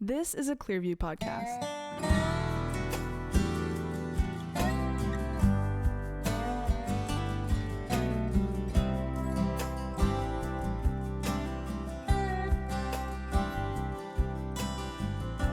This is a Clearview podcast.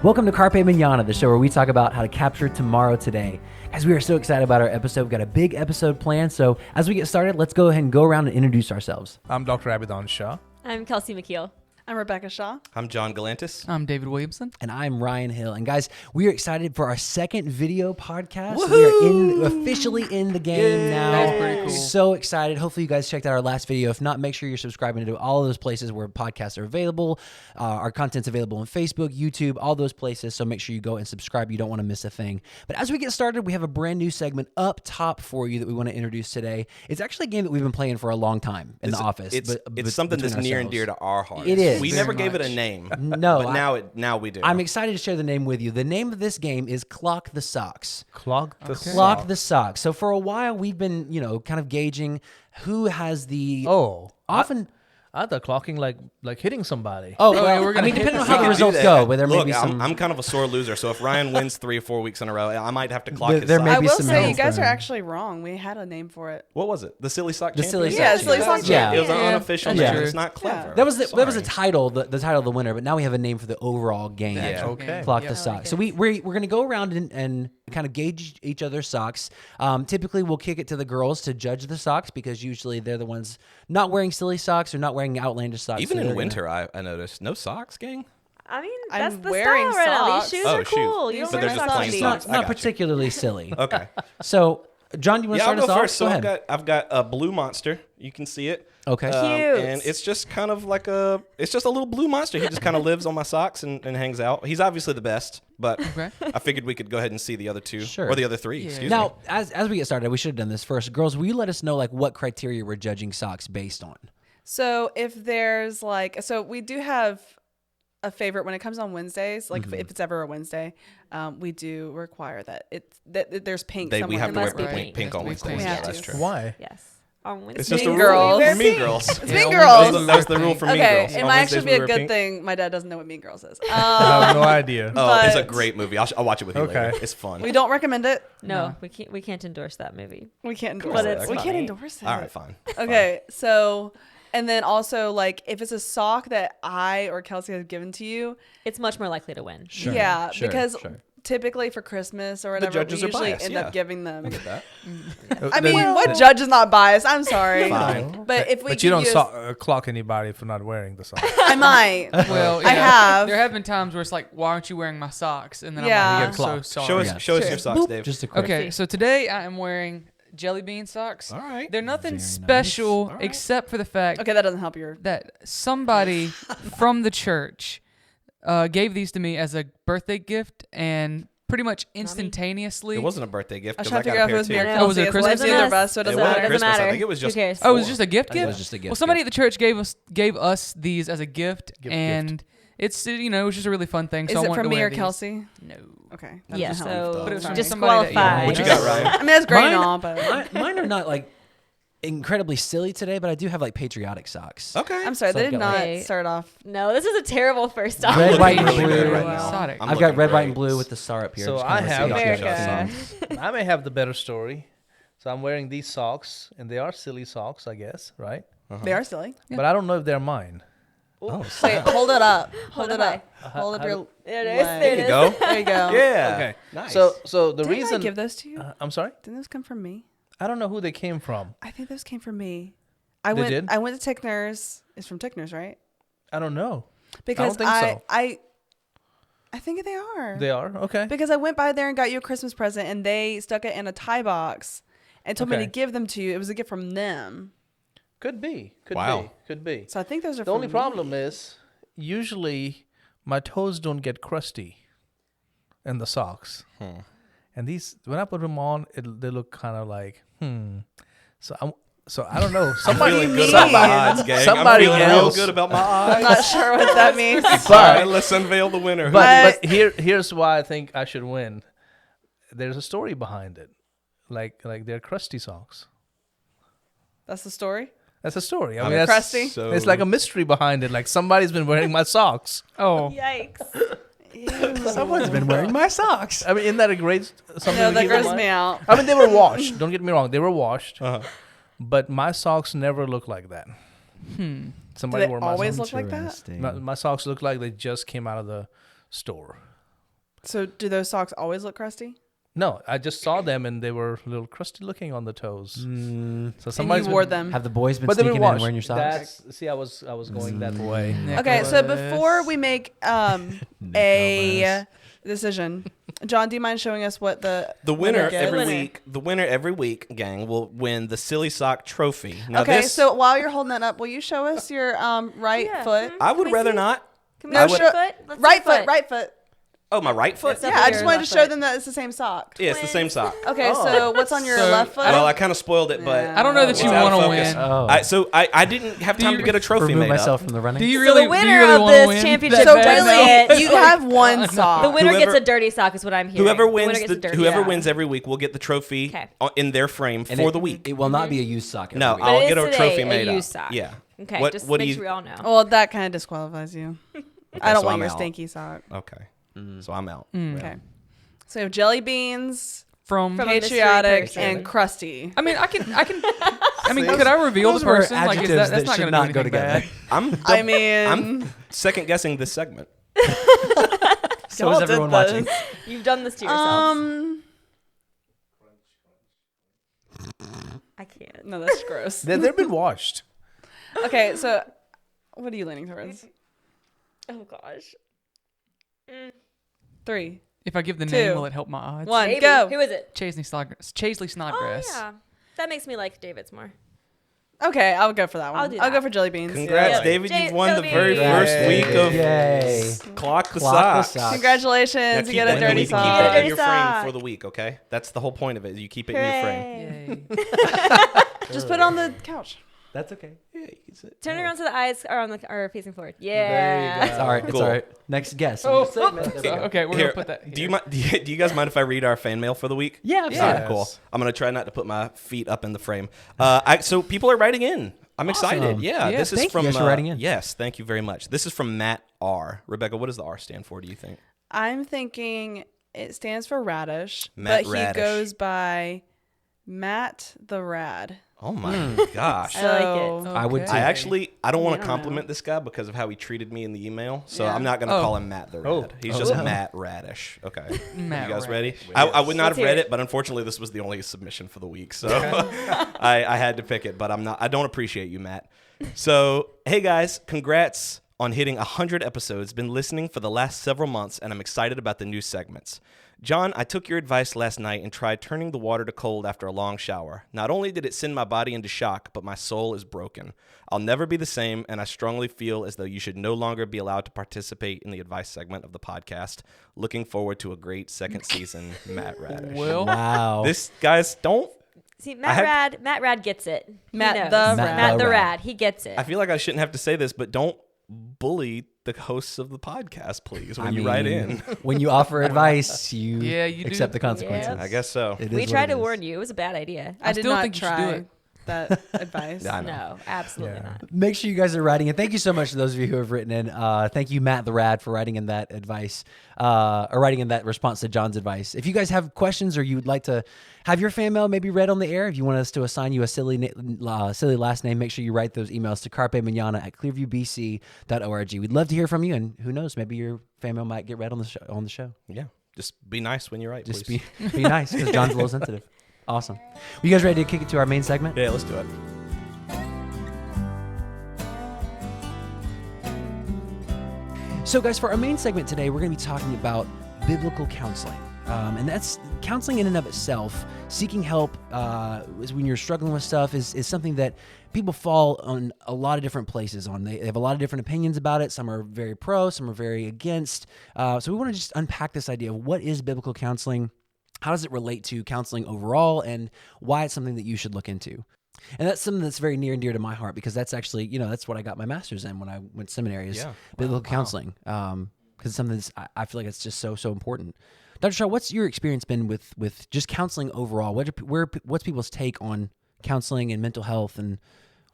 Welcome to Carpe Manana, the show where we talk about how to capture tomorrow today. Guys, we are so excited about our episode. We've got a big episode planned. So as we get started, let's go ahead and go around and introduce ourselves. I'm Dr. Abidan Shah. I'm Kelsey McKeel. I'm Rebecca Shaw. I'm John Galantis. I'm David Williamson. And I'm Ryan Hill. And guys, we are excited for our second video podcast. Woohoo! We are officially in the game now. That's pretty cool. So excited. Hopefully you guys checked out our last video. If not, make sure you're subscribing to all of those places where podcasts are available. Our content's available on Facebook, YouTube, all those places. So make sure you go and subscribe. You don't want to miss a thing. But as we get started, we have a brand new segment up top for you that we want to introduce today. It's actually a game that we've been playing for a long time in the office. It's something that's near and dear to our hearts. It is. We Very never gave it much. a name. No, but now we do. I'm excited to share the name with you. The name of this game is Clock the Socks. Clock the Clock the Socks. So for a while, we've been, kind of gauging who has the often. I thought clocking like hitting somebody. Oh, yeah, well, we're I gonna mean, hit depending on the how the We could do results that. go, but there may Look, be some. I'm kind of a sore loser, so if Ryan wins 3 or 4 weeks in a row, I might have to clock his There may socks. I be will some say you help guys for are him. actually wrong. We had a name for it. What was it? The Silly Sock The Silly Champion? Sock Yeah, Silly Sock Champion. Champion. It was an Yeah. unofficial Yeah. name. It's not clever. That was the Sorry. title, the title of the winner, but now we have a name for the overall game. Yeah. Okay. Clock Yeah, the I like Socks. it. So we're going to go around and kind of gauge each other's socks. Typically, we'll kick it to the girls to judge the socks because usually they're the ones not wearing silly socks or not wearing outlandish socks. Even So in they're winter, I noticed no socks, gang. I mean, I'm that's the wearing style right now. socks. These shoes Oh, are shoes. cool. You don't But wear they're just socks plain with It's these. socks. not I got you. particularly silly. Okay. So, John, do you want to start I'll us go off? first. So Go ahead. I've got a blue monster. You can see it. Okay. Cute. And it's just kind of like it's just a little blue monster. He just kind of lives on my socks and hangs out. He's obviously the best, but Okay. I figured we could go ahead and see the other two. Sure. Or the other three, Yeah. excuse me. Now, as we get started, we should have done this first. Girls, will you let us know what criteria we're judging socks based on? So if there's so we do have a favorite when it comes on Wednesdays. Like if it's ever a Wednesday, we do require that there's pink. We somewhere. have It to wear must be pink. pink on We Wednesdays. have Yeah, to. that's true. Why? Yes. On It's Wednesday. just a Mean rule. Girls. Mean Pink. Girls. It's Yeah, Mean only Girls. That's the rule for Mean Okay, Girls. it On might actually Wednesdays be we a wear good pink. thing. My dad doesn't know what Mean Girls is. I have no idea. Oh, it's a But- great movie. I'll watch it with you Okay. later. It's fun. We don't recommend it. No, we can't endorse that movie. We can't endorse But it. it's We can't funny. endorse it. All right, fine. Okay, so and then also if it's a sock that I or Kelsey has given to you, It's much more likely to win. Sure, yeah, sure, because sure. typically for Christmas or whatever, we judges are usually biased, end yeah. up giving them. Get that? I mean, what judge is not biased? I'm sorry, Fine. but if we But you give don't clock anybody for not wearing the sock. I might. Well, I have. There have been times where it's like, why aren't you wearing my socks? And then Yeah. I'm You like, get I'm so clocked. sorry. Show us Sure. your socks, Boop, Dave. just a quick. Okay, so today I am wearing jelly bean socks. All right. They're nothing Very nice. special All right. except for the fact Okay, that doesn't help your. that somebody from the church gave these to me as a birthday gift, and pretty much instantaneously. It wasn't a birthday gift I was because trying I to figure got a out if it pair was me or too. Oh, was it Kelsey. a It's Christmas neither of gift? us, so it It doesn't wasn't matter. Christmas. I matter. think it was Who just cares? Oh, it was just a gift I think it gift? was just a gift. Well, somebody gift. at the church gave us these as a gift, Gift, and it's it was just a really fun thing. So Is I it wanted from to me wear or these. Kelsey? No. Okay. Yeah, doesn't so help. But it was Sorry. just somebody that What you got, Ryan? I mean, that's great Mine- and all, but Mine are not incredibly silly today, but I do have patriotic socks. Okay. I'm sorry, So they I've did got, not like- start off. No, this is a terrible first off. Red, looking white, and really good blue. right now. Exotic. I'm I've got looking red, white, great. and blue with the star up here. So Just I kinda see have- what you guys America. think. I may have the better story. So I'm wearing these socks, and they are silly socks, I guess, right? They are silly. But I don't know if they're mine. Oh, Wait, hold it up. Hold it it up. Hold up your. There it is. leg. There it There you is. go. There you go. Yeah. Okay. Nice. So the Didn't reason I give those to you? I'm sorry. Didn't those come from me? I don't know who they came from. I think those came from me. They did? I went to Tickner's. It's from Tickner's, right? I don't know. Because think so. I think they are. They are okay. Because I went by there and got you a Christmas present, and they stuck it in a tie box and told me Okay. to give them to you. It was a gift from them. Could be. Could Wow. be. Could be. So I think those are. The only from problem me. is usually my toes don't get crusty in the socks. And these, when I put them on, they look kind of like, So I don't know. Somebody, feeling good about about my my odds, gang. somebody I'm feeling real else. good about my odds. I'm not sure what that means. All right, let's unveil the winner. but here's why I think I should win. There's a story behind it. Like they're crusty socks. That's the story. That's a story. I I'm mean, that's crusty? So It's like a mystery behind it. Like somebody's been wearing my socks. Oh, Yikes. Someone's been wearing my socks. I mean, isn't that a great something? No, to that keep in grosses mind? me out. I mean, they were washed. Don't get me wrong, they were washed. Uh-huh. But my socks never look like that. Do Somebody they wore my always socks. look like that? Interesting. My socks look like they just came out of the store. So do those socks always look crusty? No, I just saw them and they were a little crusty looking on the toes. So And somebody's you wore been- them. Have the boys been but they were sneaking in and washed. wearing your socks? That's, see, I was going that way. Okay, so Nicholas. before we make a decision, John, do you mind showing us what the winner gets? the winner every week, gang, will win the Silly Sock Trophy. Now Okay, this, so while you're holding that up, will you show us your right Yeah. foot? I would Can we rather see? not. Can we No, see show- your foot? Let's see Right your foot, right foot. Oh, my right foot? It's Yeah, up I with just your wanted to left show foot. them that it's the same sock. Yeah, it's the same sock. Okay, so what's on your So- left foot? Well, I kind of spoiled it, but I don't know that you it's out of want to focus. win. Oh. So I didn't have time you to get a trophy Remove made myself up. from the running. Do you So really? the winner do you really of wanna this win championship so that bad? really, No. you have one sock. The winner Whoever- gets a dirty sock, is what I'm hearing. Whoever The winner wins gets a dirty whoever sock. wins every week will get the trophy 'Kay. in their frame And for it- the week. It will not be a used sock. every No, week. But I'll it get is a trophy today made a up. used sock. Yeah. Okay, What just what do make you? sure we all know. Well, that kind of disqualifies you. I don't so want I'm your out. stinky sock. Okay. So I'm out. Okay. So we have jelly beans, From. From a mystery patriotic, person. and crusty. I mean, I can. I mean, could I reveal the Those were person? Like, is adjectives that's that not should going to not go together. I mean, I'm second guessing this segment. So y'all is everyone did watching. this. You've done this to yourself. I can't. No, that's gross. They've been washed. Okay, so what are you leaning towards? Oh gosh. 3, If I give the 2, name, will it help my odds? 1, Maybe. go. Who is it? Chaisley Snodgrass. Oh yeah. That makes me like David's more. Okay, I'll go for that one. I'll do I'll that. go for jelly beans. Congrats, Yeah. David! Jay- You've won the Jelly very beans. first week of Yay. Clock the Clock the Socks. Socks. Congratulations, you get a and dirty you can keep sock. that in Dirty your frame sock. for the week. Okay, that's the whole point of it. You keep it in your frame. Yay. Just put it on the couch. That's okay. Yeah, you can sit. Turn around so the eyes are are facing forward. There Yeah. you It's all right. It's Cool. all right. Next guest. Oh, There we go. okay, we're Here, gonna put that. do you mind? Do you guys mind if I read our fan mail for the week? Yeah, All absolutely. right, cool. I'm gonna try not to put my feet up in the frame. So people are writing in. I'm excited. Awesome. Yeah, Yeah, this is thank you from guys for writing in. Yes, thank you very much. This is from Matt R. Rebecca, what does the R stand for? Do you think? I'm thinking it stands for radish, Matt but Radish. he goes by Matt the Rad. Oh my gosh. I like it. So I would Okay. too. I don't want I to don't compliment this guy because of how he treated me in the email. So Yeah. I'm not gonna Oh. call him Matt the Red. Oh. He's just Oh. Matt Radish. Okay. Matt You guys Radish. ready? I would not Let's have read hear it, but unfortunately this was the only submission for the week. So I had to pick it, but I don't appreciate you, Matt. So, hey guys, congrats on hitting 100 episodes. Been listening for the last several months and I'm excited about the new segments. John, I took your advice last night and tried turning the water to cold after a long shower. Not only did it send my body into shock, but my soul is broken. I'll never be the same, and I strongly feel as though you should no longer be allowed to participate in the advice segment of the podcast. Looking forward to a great second season, Matt Radish. Well, Wow. This, guys, don't. See, I had- Matt Rad gets it. He Matt knows. the Matt the Rad. Rad. He gets it. I feel like I shouldn't have to say this, but don't bully the hosts of the podcast, please, when you write in. When you offer advice, you, Yeah, you do. accept the consequences. Yeah. I guess so. It We is tried what to it is. warn you. It was a bad idea. I did still not think you should do try it. that advice. I know. No, absolutely not. Make sure you guys are writing in. Thank you so much to those of you who have written in. Thank you, Matt the Rad, for writing in that advice, or writing in that response to John's advice. If you guys have questions or you'd like to have your fan mail maybe read on the air, if you want us to assign you a silly last name, make sure you write those emails to carpemanana@clearviewbc.org. We'd love to hear from you, and who knows, maybe your fan mail might get read on the show. Yeah. Just be nice when you write, Just please. be nice, because John's a little sensitive. Awesome. You guys ready to kick it to our main segment? Yeah, let's do it. So, guys, for our main segment today, we're going to be talking about biblical counseling. And that's counseling in and of itself. Seeking help is when you're struggling with stuff is something that people fall on a lot of different places on. They have a lot of different opinions about it. Some are very pro, some are very against. So we want to just unpack this idea of what is biblical counseling, how does it relate to counseling overall, and why it's something that you should look into. And that's something that's very near and dear to my heart because that's actually, that's what I got my master's in when I went to seminary is Yeah. biblical counseling. Because it's something that's, I feel like it's just so important. Dr. Shaw, what's your experience been with just counseling overall? What's people's take on counseling and mental health, and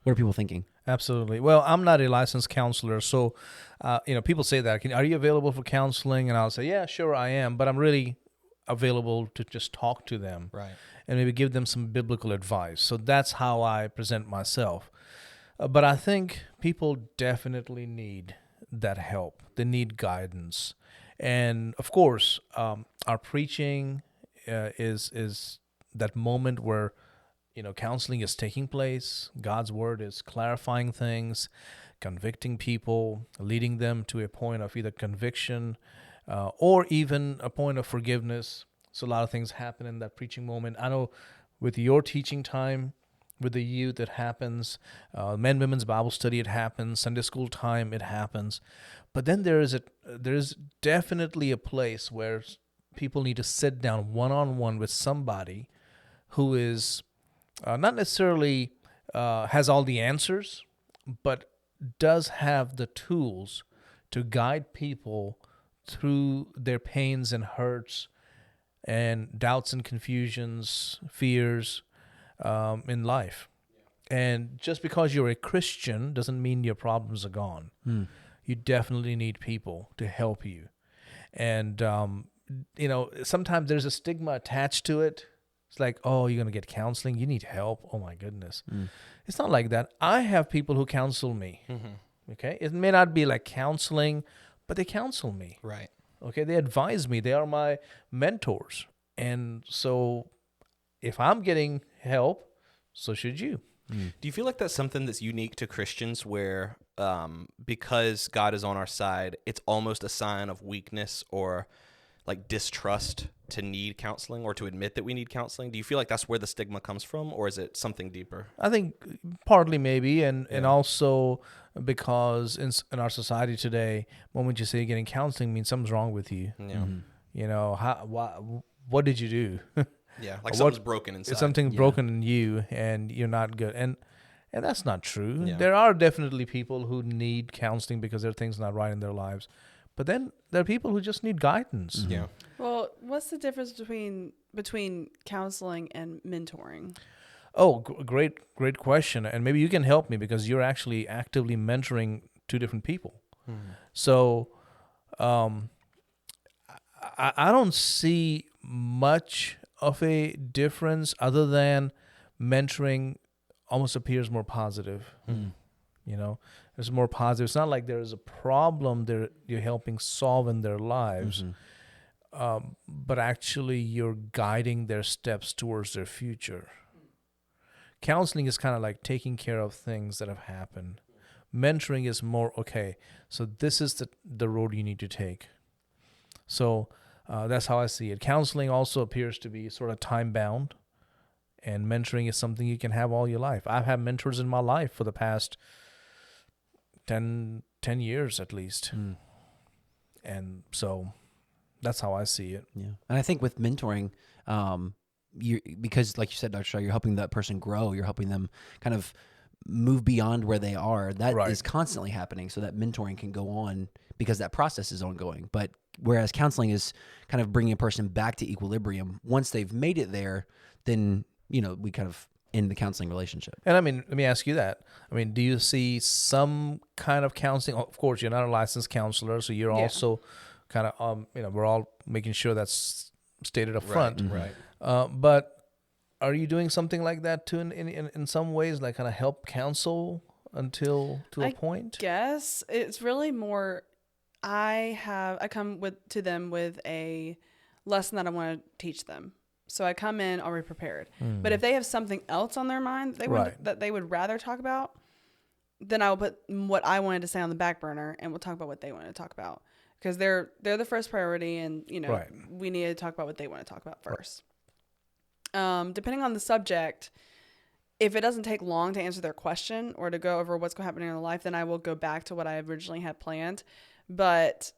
what are people thinking? Absolutely. Well, I'm not a licensed counselor, so people say that. Are you available for counseling? And I'll say, yeah, sure, I am. But I'm really available to just talk to them, Right. and maybe give them some biblical advice. So that's how I present myself. But I think people definitely need that help. They need guidance, and of course, our preaching is that moment where counseling is taking place. God's word is clarifying things, convicting people, leading them to a point of either conviction or even a point of forgiveness. So a lot of things happen in that preaching moment. I know with your teaching time, with the youth, it happens. Men, women's Bible study, it happens. Sunday school time, it happens. But then there is definitely a place where people need to sit down one-on-one with somebody who is not necessarily has all the answers, but does have the tools to guide people through their pains and hurts and doubts and confusions, fears in life. And just because you're a Christian doesn't mean your problems are gone. You definitely need people to help you. And, sometimes there's a stigma attached to it. It's like, oh, you're going to get counseling. You need help. Oh, my goodness. It's not like that. I have people who counsel me. Okay. It may not be like counseling, but they counsel me. Right. Okay. They advise me. They are my mentors. And so if I'm getting help, so should you. Do you feel like that's something that's unique to Christians where because God is on our side, it's almost a sign of weakness or like distrust to need counseling or to admit that we need counseling? Do you feel like that's where the stigma comes from, or is it something deeper? I think partly maybe, and also because in our society today, moment you say you're getting counseling means something's wrong with you. Yeah. What did you do? Yeah, like something's broken inside. It's something broken in you, and you're not good. And that's not true. Yeah. There are definitely people who need counseling because there are things not right in their lives. But then there are people who just need guidance. Yeah. Well, what's the difference between counseling and mentoring? Oh, great question. And maybe you can help me because you're actually actively mentoring two different people. So I don't see much of a difference other than mentoring almost appears more positive. It's more positive. It's not like there's a problem you're helping solve in their lives, but actually you're guiding their steps towards their future. Counseling is kind of like taking care of things that have happened. Mentoring is more, okay, so this is the road you need to take. So that's how I see it. Counseling also appears to be sort of time-bound, and mentoring is something you can have all your life. I've had mentors in my life for the past 10 years at least. And so that's how I see it. Yeah. And I think with mentoring, because like you said, Dr. Shaw, you're helping that person grow. You're helping them kind of move beyond where they are. That is constantly happening, so that mentoring can go on because that process is ongoing. But whereas counseling is kind of bringing a person back to equilibrium, once they've made it there, then, we kind of end the counseling relationship. And I mean, let me ask you that. I mean, do you see some kind of counseling? Of course, you're not a licensed counselor, so you're also kind of, we're all making sure that's stated up front. Right. But are you doing something like that too in some ways, like kind of help counsel to a point? Yes, it's really more. I come to them with a lesson that I want to teach them. So I come in already prepared. But if they have something else on their mind that they would rather talk about, then I will put what I wanted to say on the back burner, and we'll talk about what they want to talk about, because they're the first priority, and we need to talk about what they want to talk about first. Depending on the subject, if it doesn't take long to answer their question or to go over what's happening in their life, then I will go back to what I originally had planned. But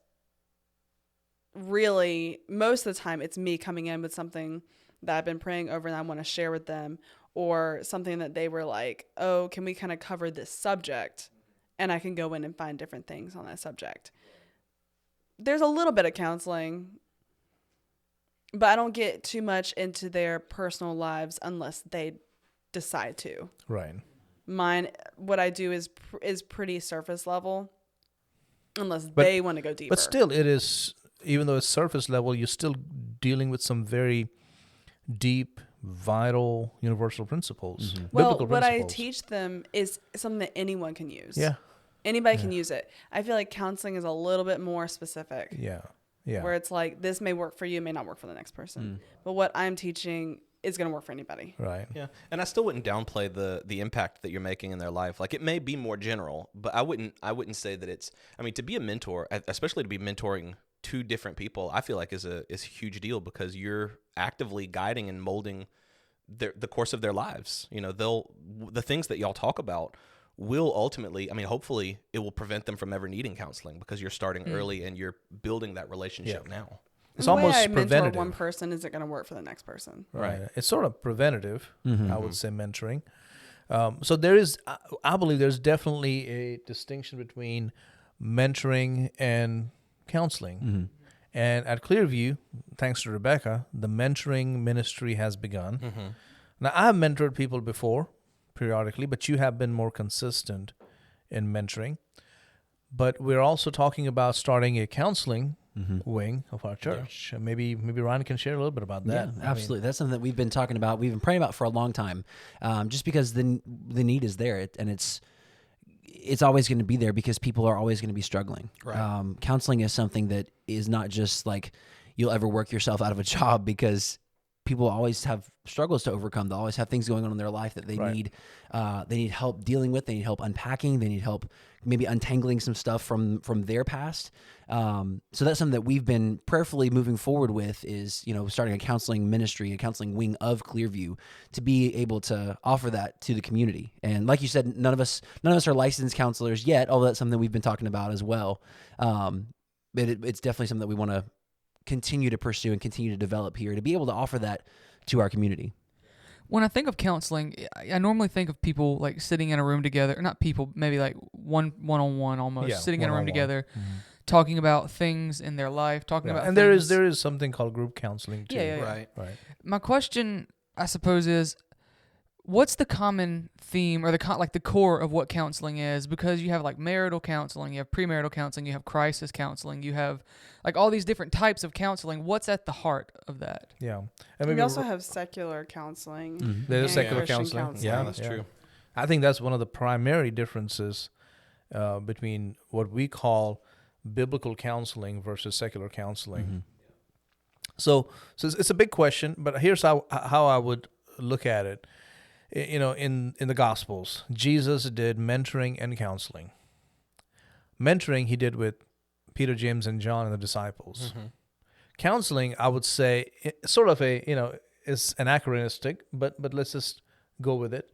really, most of the time, it's me coming in with something that I've been praying over and I want to share with them, or something that they were like, oh, can we kind of cover this subject? And I can go in and find different things on that subject. There's a little bit of counseling, but I don't get too much into their personal lives unless they decide to. Right. Mine, what I do is pretty surface level, unless But- they want to go deeper. But still, it is, even though it's surface level, you're still dealing with some very deep, vital, universal principles. well, biblical what I principles. teach them is something that anyone can use. Yeah, Anybody can use it. I feel like counseling is a little bit more specific. yeah, yeah. Where it's like, this may work for you, may not work for the next person. But what I'm teaching is going to work for anybody. Right. Yeah, and I still wouldn't downplay the impact that you're making in their life. Like, it may be more general, but I wouldn't say that it's. I mean, to be a mentor, especially to be mentoring two different people, I feel like is a huge deal, because you're actively guiding and molding the course of their lives. You know, the things that y'all talk about will ultimately, I mean, hopefully, it will prevent them from ever needing counseling, because you're starting early and you're building that relationship now. It's And the way almost I mentor preventative. one person isn't going to work for the next person. Right. It's sort of preventative, I would say, mentoring. So there is, I believe there's definitely a distinction between mentoring and counseling. And at Clearview, thanks to Rebecca, the mentoring ministry has begun. Now, I have mentored people before, periodically, but you have been more consistent in mentoring. But we're also talking about starting a counseling wing of our church. And maybe Ryan can share a little bit about that. Yeah, absolutely. That's something that we've been talking about. We've been praying about for a long time, just because the need is there, and it's always going to be there, because people are always going to be struggling. Right. Counseling is something that is not just like you'll ever work yourself out of a job, because people always have struggles to overcome. They always have things going on in their life that they need. They need help dealing with. They need help unpacking. They need help maybe untangling some stuff from their past. So that's something that we've been prayerfully moving forward with, is, you know, starting a counseling ministry, a counseling wing of Clearview, to be able to offer that to the community. And like you said, none of us are licensed counselors yet, although that's something we've been talking about as well. But it's definitely something that we want to continue to pursue and continue to develop here, to be able to offer that to our community. When I think of counseling, I normally think of people like sitting in a room together, or not people, maybe like one-on-one almost, Yeah, sitting in a room one-on-one. together, talking about things in their life, talking about and things. there is something called group counseling too. Yeah. Right. Right. My question, I suppose, is what's the common theme, or the core of what counseling is? Because you have like marital counseling, you have premarital counseling, you have crisis counseling, you have like all these different types of counseling. What's at the heart of that? Yeah. And We maybe also have secular counseling. there's and secular Christian counseling. Yeah, that's true. I think that's one of the primary differences between what we call biblical counseling versus secular counseling. So it's a big question, but here's how I would look at it. You know, in the Gospels, Jesus did mentoring and counseling. Mentoring he did with Peter, James, and John and the disciples. Counseling, I would say, sort of is anachronistic, but let's just go with it.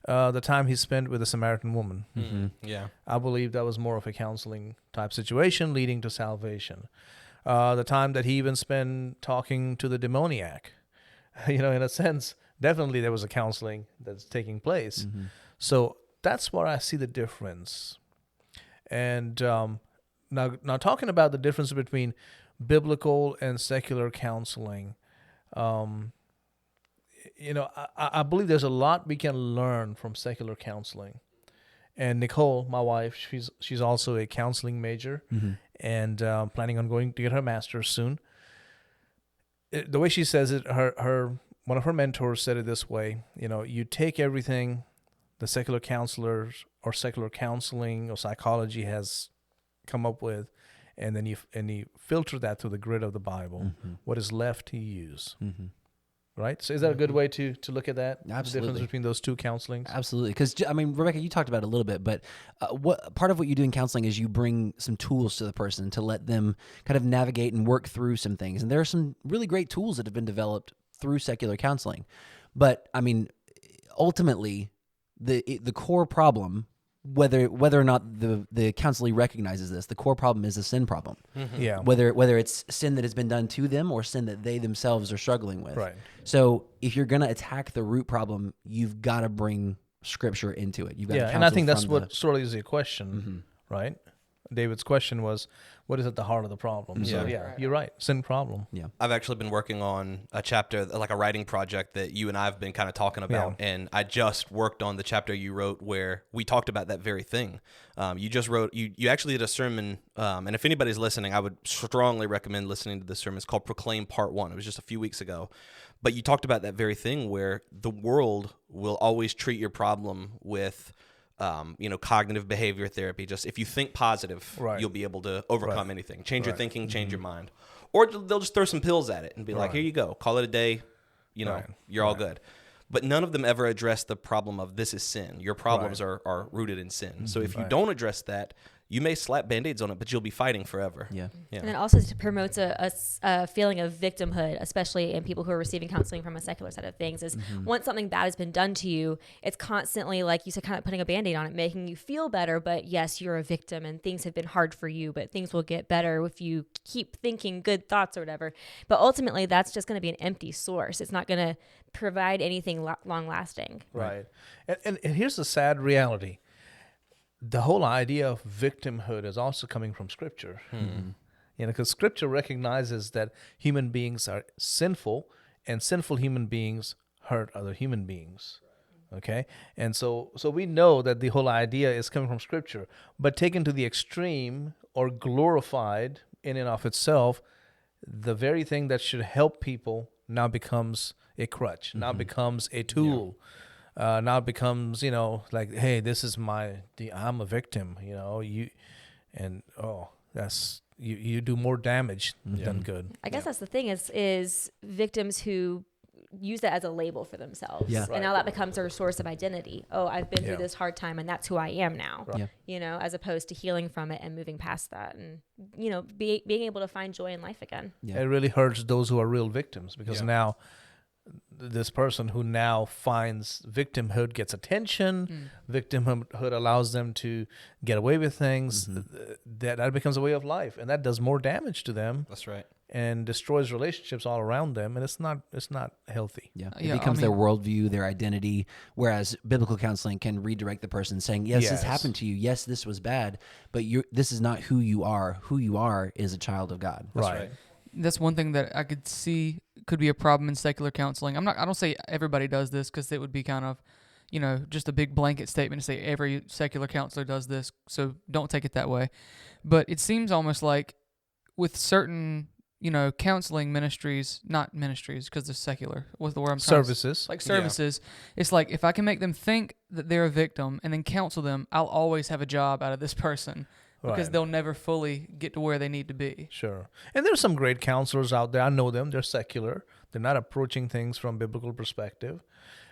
The time he spent with a Samaritan woman. Yeah. I believe that was more of a counseling type situation leading to salvation. The time that he even spent talking to the demoniac, in a sense, definitely there was a counseling that's taking place. So that's where I see the difference. And now talking about the difference between biblical and secular counseling, I believe there's a lot we can learn from secular counseling. And Nicole, my wife, she's also a counseling major and planning on going to get her master's soon. The way she says it, her one of her mentors said it this way: you take everything the secular counselors or secular counseling or psychology has come up with, and then you filter that through the grid of the Bible. What is left, you use. Right? So is that a good way to look at that? The Absolutely. difference between those two counselings? Absolutely. Because, Rebecca, you talked about it a little bit, but what part of what you do in counseling is you bring some tools to the person to let them kind of navigate and work through some things. And there are some really great tools that have been developed through secular counseling. But, ultimately, the core problem, whether or not the counselee recognizes this, the core problem is a sin problem. Yeah. Whether it's sin that has been done to them or sin that they themselves are struggling with. Right. So if you're going to attack the root problem, you've got to bring Scripture into it. You've got to Yeah, and I counsel think that's from what sort of is the question, right? David's question was, what is at the heart of the problem? So Yeah. yeah, you're right. Sin problem. Yeah. I've actually been working on a chapter, like a writing project that you and I have been kind of talking about. And I just worked on the chapter you wrote where we talked about that very thing. You just wrote, you actually did a sermon. And if anybody's listening, I would strongly recommend listening to this sermon. It's called Proclaim Part 1. It was just a few weeks ago. But you talked about that very thing where the world will always treat your problem with, cognitive behavior therapy. Just if you think positive, Right. you'll be able to overcome Right. anything. Change your Right. thinking, change your mind. Or they'll just throw some pills at it and be like, Right. here you go, call it a day, Right. you're all good. But none of them ever address the problem of this is sin. Your problems are rooted in sin. So if you Right. don't address that, you may slap Band-Aids on it, but you'll be fighting forever. Yeah. And it also promotes a feeling of victimhood, especially in people who are receiving counseling from a secular side of things. Is once something bad has been done to you, it's constantly, like you said, kind of putting a Band-Aid on it, making you feel better. But yes, you're a victim and things have been hard for you, but things will get better if you keep thinking good thoughts or whatever. But ultimately, that's just going to be an empty source. It's not going to provide anything long lasting. Right. And here's the sad reality. The whole idea of victimhood is also coming from Scripture. Because Scripture recognizes that human beings are sinful, and sinful human beings hurt other human beings. Okay? And so we know that the whole idea is coming from Scripture, but taken to the extreme or glorified in and of itself, the very thing that should help people now becomes a crutch, now becomes a tool. Now it becomes, like, hey, this is I'm a victim, that's you do more damage than good. I guess that's the thing is victims who use that as a label for themselves. Yeah. And now that becomes their source of identity. Oh, I've been Yeah. through this hard time and that's who I am now. Yeah. As opposed to healing from it and moving past that and, being able to find joy in life again. Yeah. It really hurts those who are real victims because now this person who now finds victimhood gets attention. Victimhood allows them to get away with things. That becomes a way of life, and that does more damage to them That's right. and destroys relationships all around them, and it's not healthy. Yeah. It Yeah, I becomes their mean- worldview, their identity, whereas biblical counseling can redirect the person saying, yes, this Yes. happened to you. Yes, this was bad, but this is not who you are. Who you are is a child of God. Right. That's one thing that I could see could be a problem in secular counseling. I don't say everybody does this because it would be kind of, just a big blanket statement to say every secular counselor does this. So don't take it that way. But it seems almost like with certain, counseling ministries, not ministries because they're secular. What's the word I'm trying to Services. like services. It's like if I can make them think that they're a victim and then counsel them, I'll always have a job out of this person because Right. they'll never fully get to where they need to be. Sure. And there's some great counselors out there. I know them. They're secular. They're not approaching things from biblical perspective.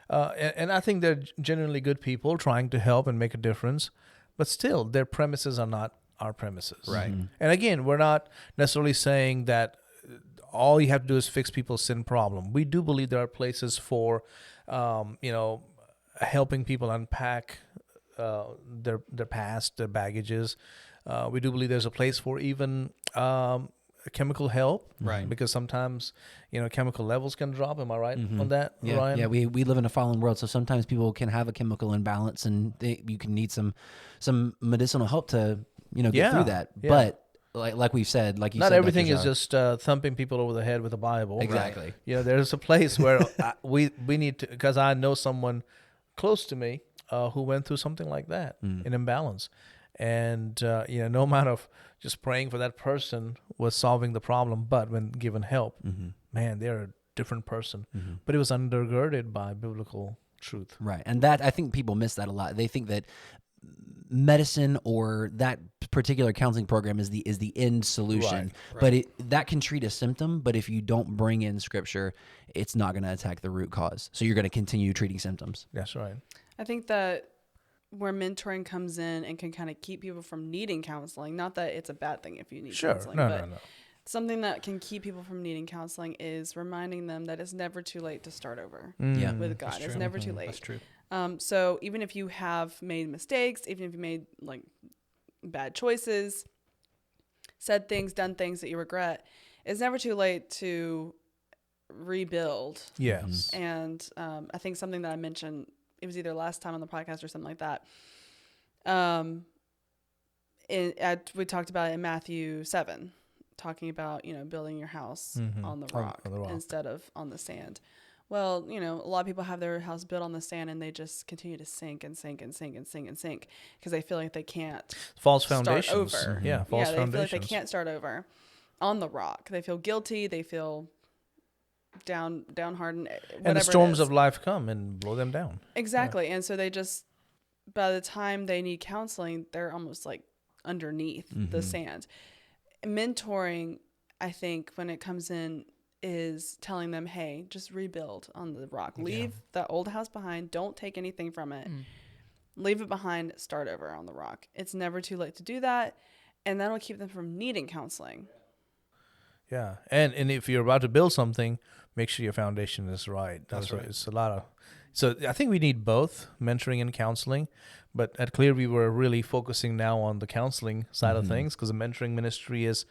And I think they're genuinely good people trying to help and make a difference. But still, their premises are not our premises. Right. And again, we're not necessarily saying that all you have to do is fix people's sin problem. We do believe there are places for, helping people unpack their past, their baggages. We do believe there's a place for even chemical help, Right. Because sometimes chemical levels can drop. Am I right on that, Yeah, Ryan? yeah. We live in a fallen world, so sometimes people can have a chemical imbalance, and you can need some medicinal help to get Yeah, through that. yeah. But like we've said, like you Not said, everything Dr. is Jar- just thumping people over the head with a Bible. Exactly. There's a place where we need to, because I know someone close to me who went through something like that, an imbalance. And, no amount of just praying for that person was solving the problem. But when given help, man, they're a different person. But it was undergirded by biblical truth. Right. And that, I think people miss that a lot. They think that medicine or that particular counseling program is the end solution. But that can treat a symptom, but if you don't bring in scripture, it's not going to attack the root cause. So you're going to continue treating symptoms. That's right. I think that where mentoring comes in and can kind of keep people from needing counseling, not that it's a bad thing if you need Sure. counseling, No. but something that can keep people from needing counseling is reminding them that it's never too late to start over Yeah. with God. It's never too late. That's true. So even if you have made mistakes, even if you made like bad choices, said things, done things that you regret, it's never too late to rebuild. Yes. And I think something that I mentioned, it was either last time on the podcast or something like that. we talked about it in Matthew 7, talking about, building your house on the rock, on the rock instead of on the sand. Well, a lot of people have their house built on the sand and they just continue to sink and sink and sink and sink and sink because they feel like they can't false start foundations. over. Yeah, false they foundations. feel like they can't start over on the rock. They feel guilty. They feel downhearted. And the storms of life come and blow them down. Exactly. And so they just, by the time they need counseling, they're almost like underneath the sand. Mentoring, I think, when it comes in, is telling them, hey, just rebuild on the rock. Leave that old house behind. Don't take anything from it. Leave it behind. Start over on the rock. It's never too late to do that. And that'll keep them from needing counseling. Yeah. And if you're about to build something, make sure your foundation is right. That's right. It's a lot of... So I think we need both mentoring and counseling. But at Clearview, we're really focusing now on the counseling side of things because the mentoring ministry is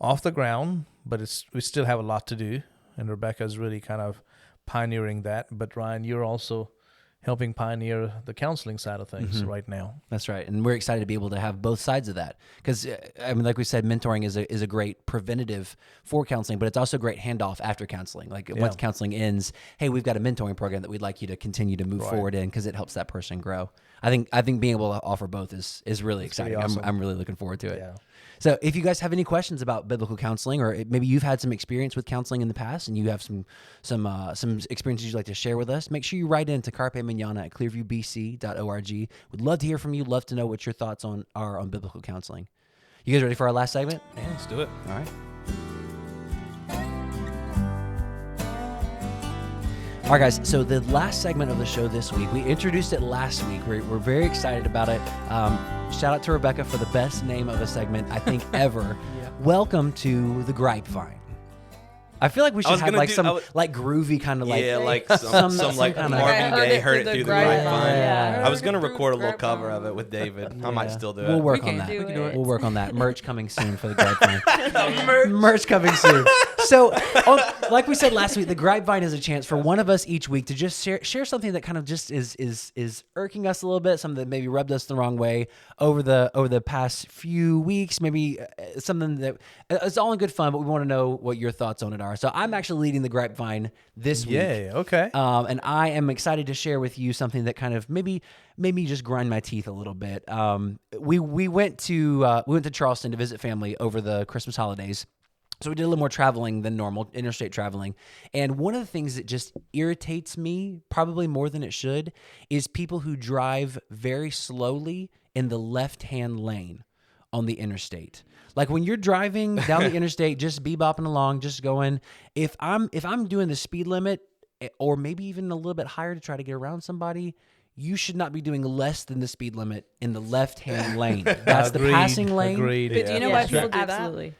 off the ground, but we still have a lot to do. And Rebecca's really kind of pioneering that. But Ryan, you're also helping pioneer the counseling side of things right now. That's right. And we're excited to be able to have both sides of that. Because, like we said, mentoring is a great preventative for counseling, but it's also a great handoff after counseling. Like once counseling ends, hey, we've got a mentoring program that we'd like you to continue to move forward in because it helps that person grow. I think being able to offer both is really exciting. Awesome. I'm really looking forward to it. Yeah. So if you guys have any questions about biblical counseling, or maybe you've had some experience with counseling in the past and you have some experiences you'd like to share with us, make sure you write into Carpe Manana at clearviewbc.org. We'd love to hear from you. Love to know what your thoughts are on biblical counseling. You guys ready for our last segment? Yeah, let's do it. All right. All right, guys, so the last segment of the show this week, we introduced it last week. We're very excited about it. Shout out to Rebecca for the best name of a segment, I think, ever. Welcome to the Grapevine. I feel like we should have like groovy kind of like... Yeah, like some like kind of- Marvin Gaye heard it through the grapevine. Yeah. I was going to record a little cover of it with David. I might still do it. We'll work We on can that. do it. We'll work on that. Merch coming soon for the Grapevine. Merch coming soon. So, like we said last week, the Grapevine is a chance for one of us each week to just share something that kind of just is irking us a little bit, something that maybe rubbed us the wrong way over the past few weeks, maybe something that it's all in good fun, but we want to know what your thoughts on it are. So I'm actually leading the Grapevine this week. Yeah, okay. And I am excited to share with you something that kind of maybe made me just grind my teeth a little bit. We went to Charleston to visit family over the Christmas holidays. So we did a little more traveling than normal, interstate traveling. And one of the things that just irritates me, probably more than it should, is people who drive very slowly in the left-hand lane on the interstate. Like when you're driving down the interstate, just bebopping along, just going, if I'm doing the speed limit or maybe even a little bit higher to try to get around somebody, you should not be doing less than the speed limit in the left-hand lane. That's the passing lane. Agreed. But do you know why people do that? Absolutely.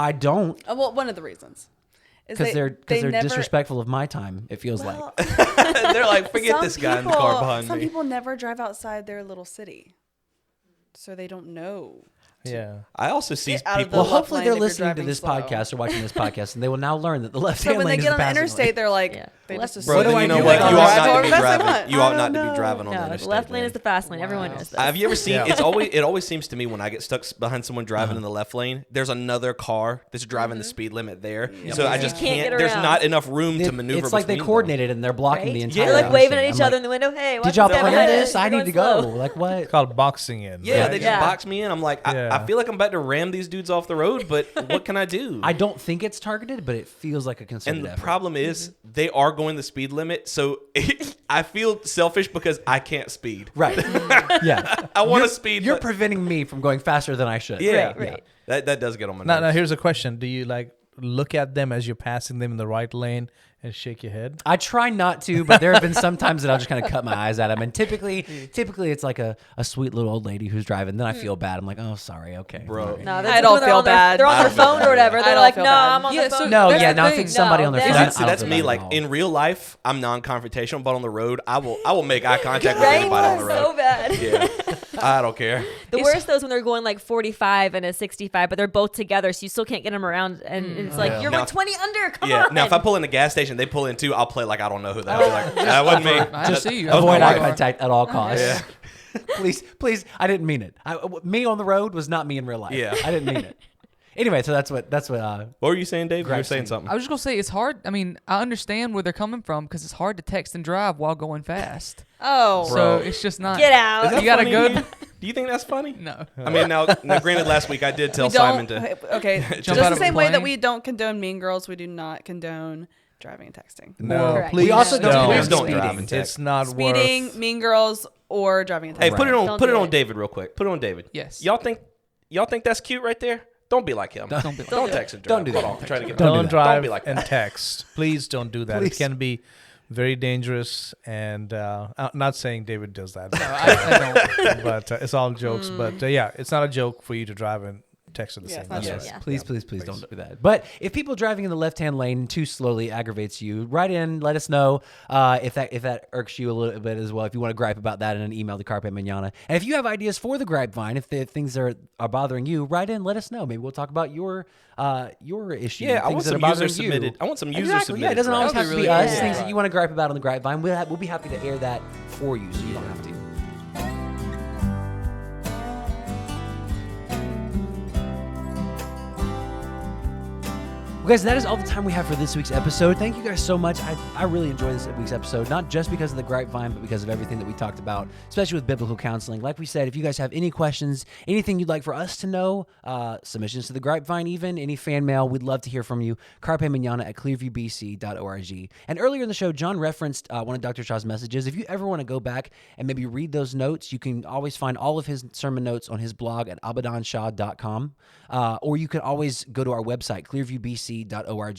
I don't, Well, one of the reasons is because they're never, disrespectful of my time, it feels like. They're like, forget some this guy in the people- car behind Some me. people never drive outside their little city, so they don't know. Yeah. I also see Get out of people. the Well, hopefully lane they're if you're listening to driving this slow. podcast or watching this podcast, and they will now learn that the So left-hand when lane they is get the on the passing interstate, lane. they're like, Yeah. they Left- just Bro, What do then I you know do? what? Like, You oh, ought drive not to as be fast as I driving. want. You I ought don't not to know. be driving on the No, interstate. the left lane then. is the fast lane. Everyone knows this. Have you ever seen? It's always. It always seems to me when I get stuck behind someone driving in the left lane, there's another car that's driving the speed limit there. So I just Can't can't. get There's around. not enough room to maneuver. It's like they between them. coordinated and they're blocking Right? the Yeah. entire. They're like Yeah. waving at each I'm other like, in the window. Hey, watch did y'all this guy plan behind this? us. I You're need to going go. slow. Like what? It's called boxing in. Yeah, right? they just Yeah. box me in. I'm like, Yeah. I feel like I'm about to ram these dudes off the road, but what can I do? I don't think it's targeted, but it feels like a concerted And the effort. problem is they are going the speed limit, so I feel selfish because I can't speed. Right. Yeah. I want You're- to speed. You're but- preventing me from going faster than I should. yeah, Right. That does get on my Now, nerves. here's a question. Do you like look at them as you're passing them in the right lane and shake your head? I try not to, but there have been some times that I'll just kind of cut my eyes at them. And typically it's like a sweet little old lady who's driving. Then I feel bad. I'm like, oh, sorry. Okay. Bro. All right. No, I that's don't when they're feel on their- bad. They're on I their don't feel phone bad. or whatever. I They're don't like, feel no, bad. I'm on Yeah, the so phone. No, That's yeah. the Now if thing. it's somebody No, on their they're- phone, See, I that's don't me. feel bad Like at all. in real life, I'm non-confrontational, but on the road, I will make eye contact with Right? anybody on the road. So bad. Yeah, I don't care. The worst though is when they're going like 45 and a 65, but they're both together, so you still can't get them around. And it's like, you're Now- like 20 under. Come Yeah. on. Now, if I pull in the gas station, they pull in too. I'll play like I don't know who that. I'll be like, that wasn't me. I just see you. Avoid my eye wife. contact at all costs. Yeah. Please, I didn't mean it. Me on the road was not me in real life. Yeah. I didn't mean it. Anyway, so that's what. What were you saying, Dave? You were Gripe's saying saying. something. I was just gonna say it's hard. I mean, I understand where they're coming from because it's hard to text and drive while going fast. Oh, So it's just not. Get out. Is that You gotta funny go. to you? Do you think that's funny? No. I mean, now granted, last week I did tell we Simon don't. to. Okay, Jump just out the of a same way that plane. we don't condone Mean Girls, we do not condone driving and texting. No, Correct. please We also don't don't. Please don't speeding. drive and text. It's not Speeding, worth. Mean Girls, or driving and Hey, texting. put it on. Don't Put it do on it. David real quick. Put it on David. Yes. Y'all think that's cute right there? Don't be like him. Don't be like Don't that. text and drive. Don't do that. Hold on, I'm trying to get. Don't do Don't that. drive Don't be like and that. text. Please don't do that. Please. It can be very dangerous. And I'm not saying David does that, I don't. but it's all jokes. But yeah, it's not a joke for you to drive and text at the Yeah, same it's not time. a Yes, joke. Yeah. please don't do that. But if people driving in the left-hand lane too slowly aggravates you, write in, let us know if that irks you a little bit as well. If you want to gripe about that in an email to Carpe Manana. And if you have ideas for the grapevine, if the things are bothering you, write in, let us know. Maybe we'll talk about your issue. Yeah, I things want that some are bothering user you. submitted. I want some user Exactly. submitted. Yeah, it doesn't always gripes. have to be really us. cool. Things Yeah. that you want to gripe about on the grapevine, we'll be happy to air that for you, so you don't have to. Well, guys, that is all the time we have for this week's episode. Thank you guys so much. I really enjoyed this week's episode, not just because of the grapevine, but because of everything that we talked about, especially with biblical counseling. Like we said, if you guys have any questions, anything you'd like for us to know, submissions to the grapevine even, any fan mail, we'd love to hear from you. CarpeManana@clearviewbc.org. And earlier in the show, John referenced one of Dr. Shaw's messages. If you ever want to go back and maybe read those notes, you can always find all of his sermon notes on his blog at abaddonshaw.com. Or you can always go to our website, clearviewbc.org,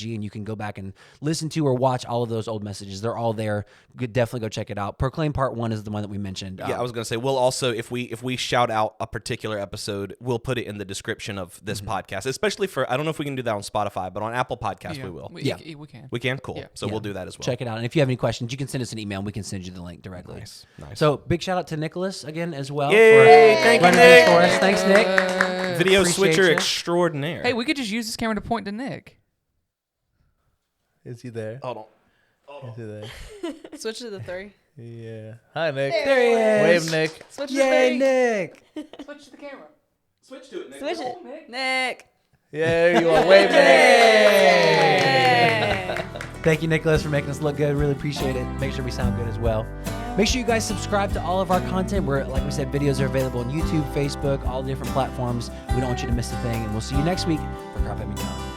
and you can go back and listen to or watch all of those old messages. They're all there. Definitely go check it out. Proclaim Part 1 is the one that we mentioned. Yeah, I was gonna say we'll also if we shout out a particular episode, we'll put it in the description of this podcast. Especially for I don't know if we can do that on Spotify, but on Apple Podcasts Yeah, we will. We can. We can? Cool. Yeah. So we'll do that as well. Check it out. And if you have any questions, you can send us an email and we can send you the link directly. Nice. So big shout out to Nicholas again as well. Yay, for thank you, running this Nick. for us. Thanks, Nick. Video Appreciate switcher ya. extraordinaire. Hey, we could just use this camera to point to Nick. Is he there? Hold on. Is he there? Switch to the 3. Yeah. Hi, Nick. There he is. Wave, Nick. Switch to Yay, the 3. Nick. Switch to the camera. Switch to it, Nick. Switch it. Nick. Yeah, there you are. Wave, Nick. Hey. Thank you, Nicholas, for making us look good. Really appreciate it. Make sure we sound good as well. Make sure you guys subscribe to all of our content. We're, like we said, videos are available on YouTube, Facebook, all the different platforms. We don't want you to miss a thing. And we'll see you next week for Carpe Manana.